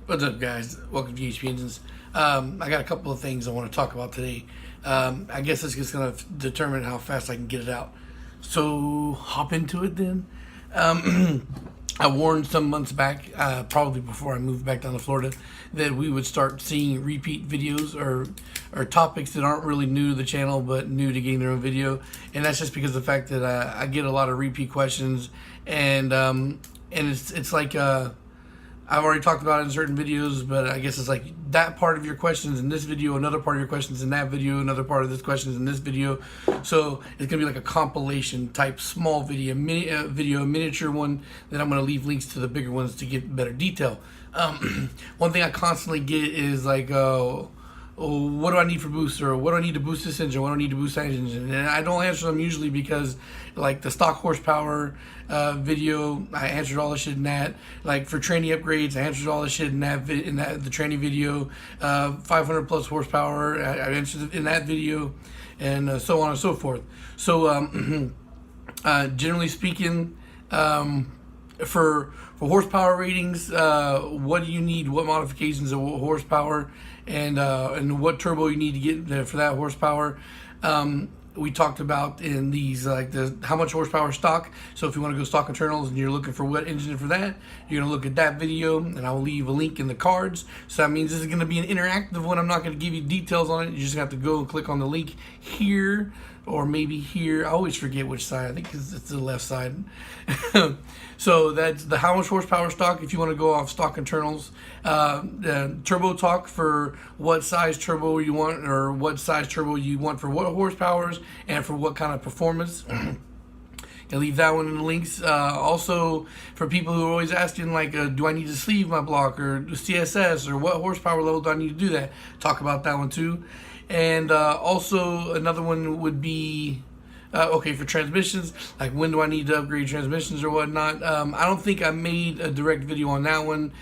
What's up, guys? Welcome to GHP Engines. I got a couple of things I want to talk about today. I guess it's just going to determine how fast I can get it out. So, hop into it then. I warned some months back, probably before I moved back down to Florida, that we would start seeing repeat videos or topics that aren't really new to the channel but new to getting their own video. And that's just because of the fact that I get a lot of repeat questions, and it's like I've already talked about it in certain videos, but I guess it's like that part of your questions in this video, another part of your questions in that video, another part of this questions in this video. So it's gonna be like a compilation type small video, miniature one that I'm gonna leave links to the bigger ones to get better detail. One thing I constantly get is like, what do I need for booster? Or what do I need to boost this engine? What do I need to boost that engine? And I don't answer them usually because, like, the stock horsepower video, I answered all the shit in that. Like, for training upgrades, I answered all the shit in the training video. 500 plus horsepower, I answered in that video, and so on and so forth. So, generally speaking, for horsepower ratings, what do you need? What modifications of horsepower, and what turbo you need to get for that horsepower? We talked about in these, like, how much horsepower stock. So if you want to go stock internals and you're looking for what engine for that, you're gonna look at that video, and I'll leave a link in the cards. So that means this is gonna be an interactive one. I'm not gonna give you details on it. You just have to go and click on the link here, or maybe here. I always forget which side. I think it's the left side. So that's the how much horsepower stock if you want to go off stock internals. Turbo talk for what size turbo you want, or what size turbo you want for what horsepowers and for what kind of performance. I'll leave that one in the links. Also, for people who are always asking, like, do I need to sleeve my block, or CSS, or what horsepower level do I need to do that? Talk about that one too. And also another one would be, okay, for transmissions, like when do I need to upgrade transmissions or whatnot. I don't think I made a direct video on that one.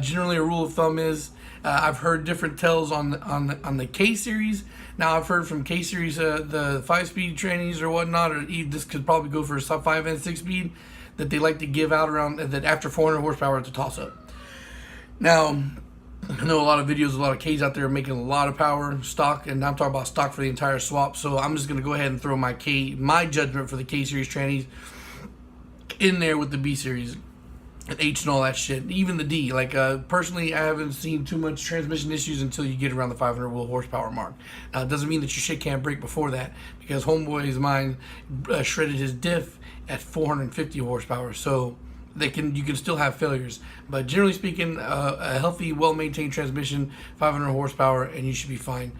Generally, a rule of thumb is, I've heard different tells on the K series. Now I've heard from K series, the 5-speed trannies or whatnot, or this could probably go for a sub 5 and 6-speed, that they like to give out around that after 400 horsepower, it's a toss up. Now, I know a lot of videos, a lot of Ks out there making a lot of power stock, and I'm talking about stock for the entire swap. So I'm just gonna go ahead and throw my judgment for the K series trannies in there with the B series, and H and all that shit, even the D. Like, personally, I haven't seen too much transmission issues until you get around the 500 horsepower mark. Now, it doesn't mean that your shit can't break before that, because homeboy's mine shredded his diff at 450 horsepower. So you can still have failures, but generally speaking, a healthy, well-maintained transmission, 500 horsepower, and you should be fine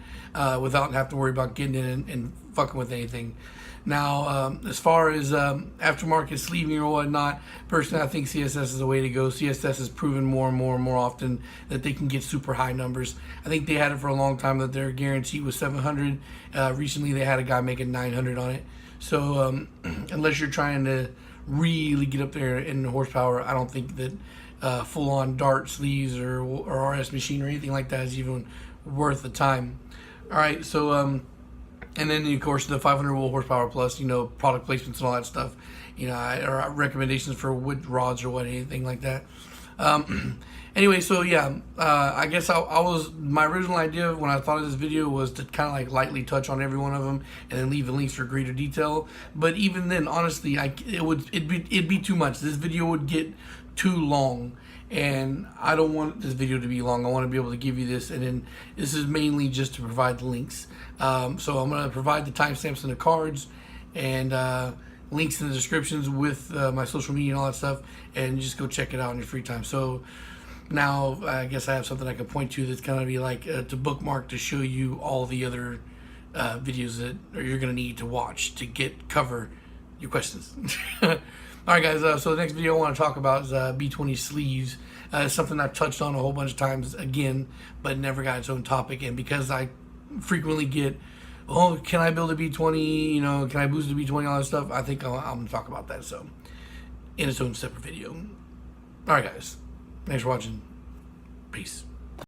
without having to worry about getting in and fucking with anything. Now, as far as aftermarket sleeving or whatnot, personally, I think CSS is the way to go. CSS has proven more and more often that they can get super high numbers. I think they had it for a long time that their guarantee was 700. Recently, they had a guy making 900 on it. So unless you're trying to really get up there in horsepower, I don't think that full-on dart sleeves or RS machine or anything like that is even worth the time. All right, so and then of course the 500 horsepower plus, product placements and all that stuff, or recommendations for wood rods or anything like that. Anyway, so yeah, I guess my original idea when I thought of this video was to kind of like lightly touch on every one of them and then leave the links for greater detail. But even then, honestly, it'd be too much. This video would get too long, and I don't want this video to be long. I want to be able to give you this, and then this is mainly just to provide the links. So I'm going to provide the timestamps in the cards, and links in the descriptions with my social media and all that stuff, and just go check it out in your free time. So now I guess I have something I can point to that's going to be like to bookmark to show you all the other videos that you're going to need to watch to cover your questions. Alright guys, so the next video I want to talk about is B20 sleeves. It's something I've touched on a whole bunch of times again, but never got its own topic. And because I frequently get, oh, can I build a B20, can I boost a B20, all that stuff, I think I'm going to talk about that, so in its own separate video. Alright guys, thanks for watching. Peace.